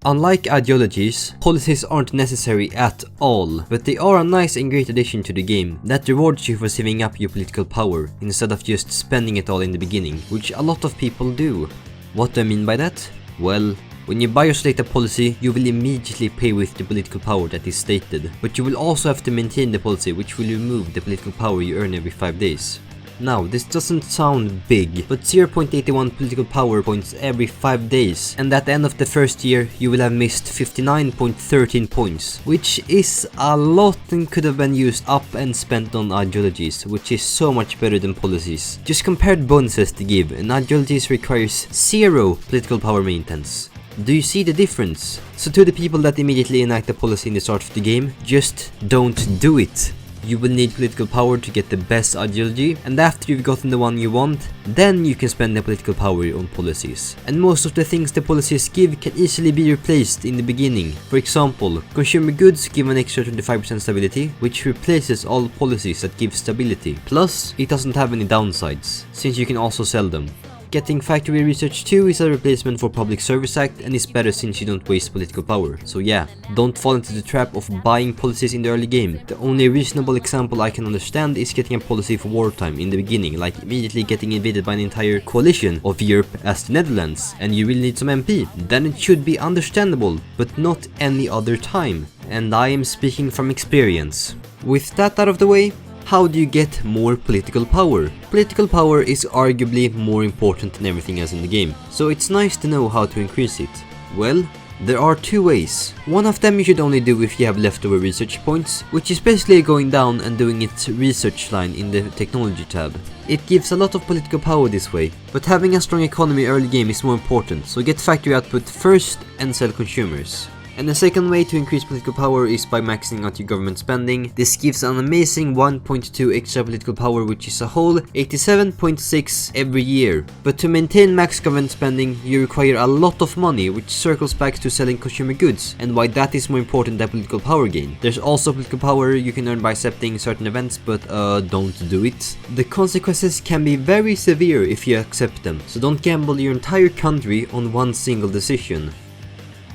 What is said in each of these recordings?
Unlike ideologies, policies aren't necessary at all, but they are a nice and great addition to the game that rewards you for saving up your political power instead of just spending it all in the beginning, which a lot of people do. What do I mean by that? Well, when you buy or select a policy, you will immediately pay with the political power that is stated, but you will also have to maintain the policy, which will remove the political power you earn every 5 days. Now, this doesn't sound big, but 0.81 political power points every 5 days, and at the end of the first year, you will have missed 59.13 points, which is a lot and could have been used up and spent on ideologies, which is so much better than policies. Just compare the bonuses they give, and ideologies requires 0 political power maintenance. Do you see the difference? So to the people that immediately enact a policy in the start of the game, just don't do it. You will need political power to get the best ideology, and after you've gotten the one you want, then you can spend the political power on policies. And most of the things the policies give can easily be replaced in the beginning. For example, consumer goods give an extra 25% stability, which replaces all policies that give stability. Plus, it doesn't have any downsides, since you can also sell them. Getting factory research too is a replacement for Public Service Act and is better since you don't waste political power. So yeah, don't fall into the trap of buying policies in the early game. The only reasonable example I can understand is getting a policy for wartime in the beginning, like immediately getting invaded by an entire coalition of Europe as the Netherlands, and you really need some MP. Then it should be understandable, but not any other time. And I am speaking from experience. With that out of the way, how do you get more political power? Political power is arguably more important than everything else in the game, so it's nice to know how to increase it. Well, there are 2 ways. One of them you should only do if you have leftover research points, which is basically going down and doing its research line in the technology tab. It gives a lot of political power this way, but having a strong economy early game is more important, so get factory output first and sell consumers. And the second way to increase political power is by maxing out your government spending. This gives an amazing 1.2 extra political power, which is a whole 87.6 every year. But to maintain max government spending, you require a lot of money, which circles back to selling consumer goods, and why that is more important than political power gain. There's also political power you can earn by accepting certain events, but don't do it. The consequences can be very severe if you accept them, so don't gamble your entire country on one single decision.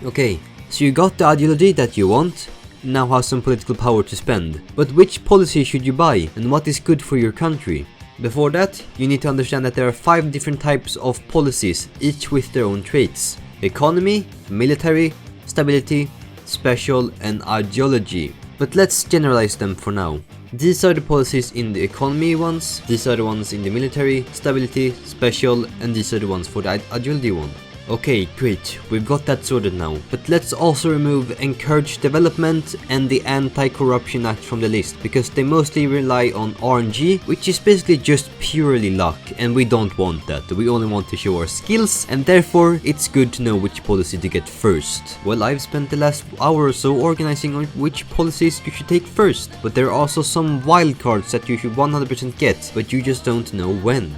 Okay. So you got the ideology that you want, now have some political power to spend. But which policy should you buy, and what is good for your country? Before that, you need to understand that there are 5 different types of policies, each with their own traits. Economy, military, stability, special, and ideology. But let's generalize them for now. These are the policies in the economy ones, these are the ones in the military, stability, special, and these are the ones for the ideology one. Okay, great, we've got that sorted now, but let's also remove encourage development and the anti-corruption act from the list, because they mostly rely on RNG, which is basically just purely luck, and we don't want that. We only want to show our skills, and therefore it's good to know which policy to get first. Well, I've spent the last hour or so organizing on which policies you should take first, but there are also some wildcards that you should 100% get, but you just don't know when.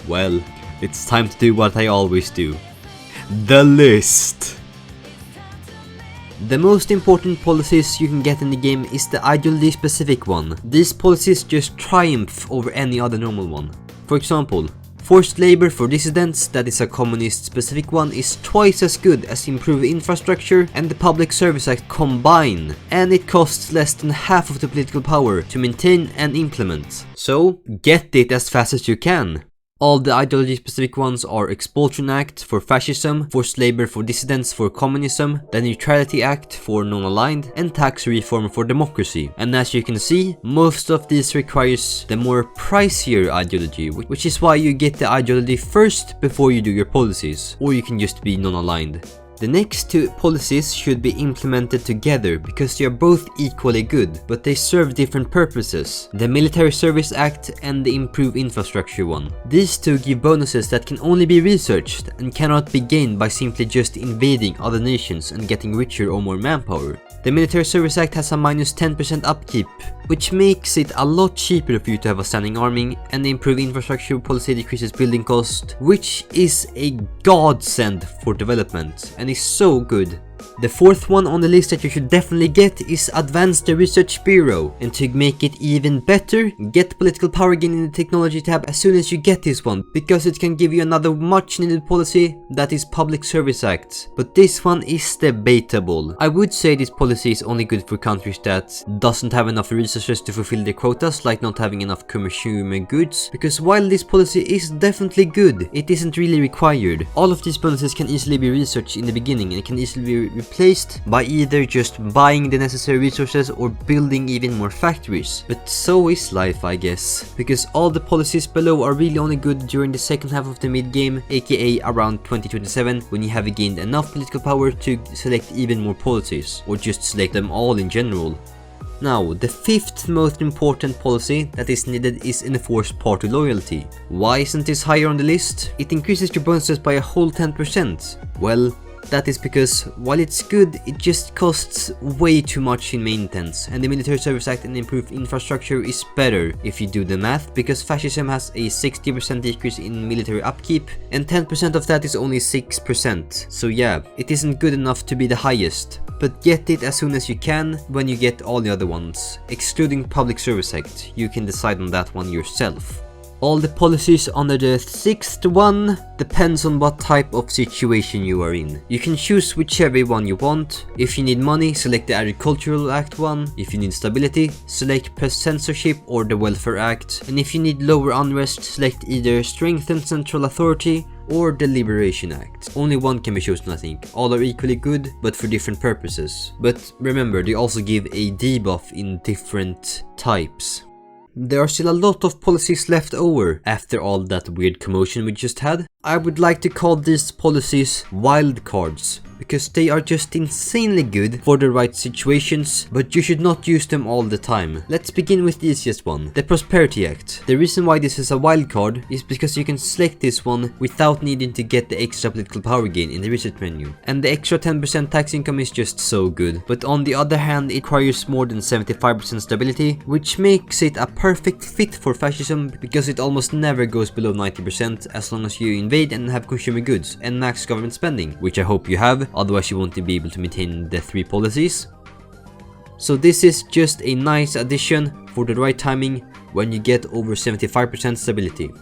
Well, it's time to do what I always do. The list. The most important policies you can get in the game is the ideology specific one. These policies just triumph over any other normal one. For example, forced labor for dissidents, that is a communist specific one, is twice as good as improved infrastructure and the Public Service Act combined, and it costs less than half of the political power to maintain and implement. So get it as fast as you can. All the ideology-specific ones are Expulsion Act for fascism, forced labor for dissidents for communism, the Neutrality Act for non-aligned, and tax reform for democracy. And as you can see, most of these requires the more pricier ideology, which is why you get the ideology first before you do your policies, or you can just be non-aligned. The next 2 policies should be implemented together because they are both equally good, but they serve different purposes. The Military Service Act and the Improved Infrastructure one. These 2 give bonuses that can only be researched and cannot be gained by simply just invading other nations and getting richer or more manpower. The Military Service Act has a minus 10% upkeep, which makes it a lot cheaper for you to have a standing army, and the Improved Infrastructure policy decreases building cost, which is a godsend for development and is so good. The fourth one on the list that you should definitely get is Advance the Research Bureau. And to make it even better, get political power gain in the technology tab as soon as you get this one, because it can give you another much needed policy, that is Public Service Act. But this one is debatable. I would say this policy is only good for countries that doesn't have enough resources to fulfill their quotas, like not having enough consumer goods, because while this policy is definitely good, it isn't really required. All of these bonuses can easily be researched in the beginning and it can easily be replaced by either just buying the necessary resources or building even more factories. But so is life, I guess, because all the policies below are really only good during the second half of the mid-game, aka around 2027, when you have gained enough political power to select even more policies, or just select them all in general. Now, the fifth most important policy that is needed is enforced party loyalty. Why isn't this higher on the list? It increases your bonuses by a whole 10%. Well, that is because while it's good, it just costs way too much in maintenance, and the Military Service Act and improved infrastructure is better if you do the math, because fascism has a 60% decrease in military upkeep and 10% of that is only 6%. So yeah, it isn't good enough to be the highest, but get it as soon as you can when you get all the other ones. Excluding Public Service Act, you can decide on that one yourself. All the policies under the sixth one depends on what type of situation you are in. You can choose whichever one you want. If you need money, select the Agricultural Act one. If you need stability, select Press Censorship or the Welfare Act. And if you need lower unrest, select either Strengthen Central Authority or the Liberation Act. Only one can be chosen, I think. All are equally good, but for different purposes. But remember, they also give a debuff in different types. There are still a lot of policies left over after all that weird commotion we just had. I would like to call these policies wildcards, because they are just insanely good for the right situations, but you should not use them all the time. Let's begin with the easiest one, the Prosperity Act. The reason why this is a wildcard is because you can select this one without needing to get the extra political power gain in the research menu. And the extra 10% tax income is just so good. But on the other hand, it requires more than 75% stability, which makes it a perfect fit for fascism, because it almost never goes below 90% as long as you invade and have consumer goods and max government spending, which I hope you have, otherwise you won't be able to maintain the three policies. So this is just a nice addition for the right timing when you get over 75% stability.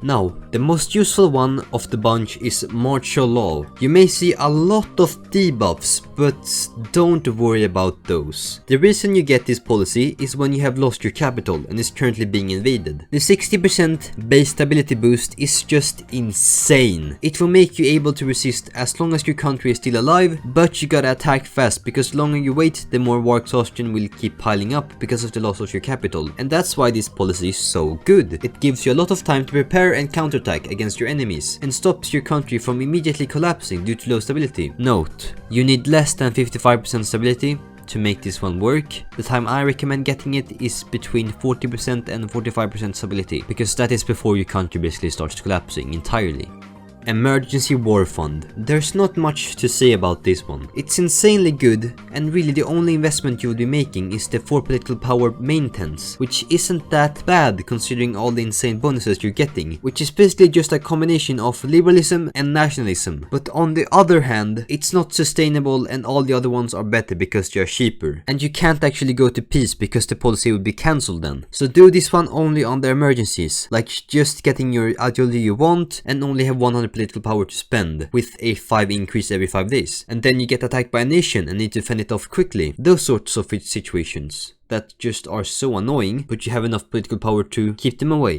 Now, the most useful one of the bunch is martial law. You may see a lot of debuffs, but don't worry about those. The reason you get this policy is when you have lost your capital and is currently being invaded. The 60% base stability boost is just insane. It will make you able to resist as long as your country is still alive, but you gotta attack fast, because the longer you wait, the more war exhaustion will keep piling up because of the loss of your capital. And that's why this policy is so good. It gives you a lot of time to prepare and counterattack against your enemies, and stops your country from immediately collapsing due to low stability. Note, you need less than 55% stability to make this one work. The time I recommend getting it is between 40% and 45% stability, because that is before your country basically starts collapsing entirely. Emergency War Fund. There's not much to say about this one. It's insanely good, and really the only investment you will be making is the 4 political power maintenance, which isn't that bad considering all the insane bonuses you're getting, which is basically just a combination of liberalism and nationalism. But on the other hand, it's not sustainable, and all the other ones are better because they are cheaper. And you can't actually go to peace because the policy will be cancelled then. So do this one only on the emergencies, like just getting your ideology you want and only have 100 political power to spend, with a 5 increase every 5 days. And then you get attacked by a nation and need to fend it off quickly. Those sorts of situations that just are so annoying, but you have enough political power to keep them away.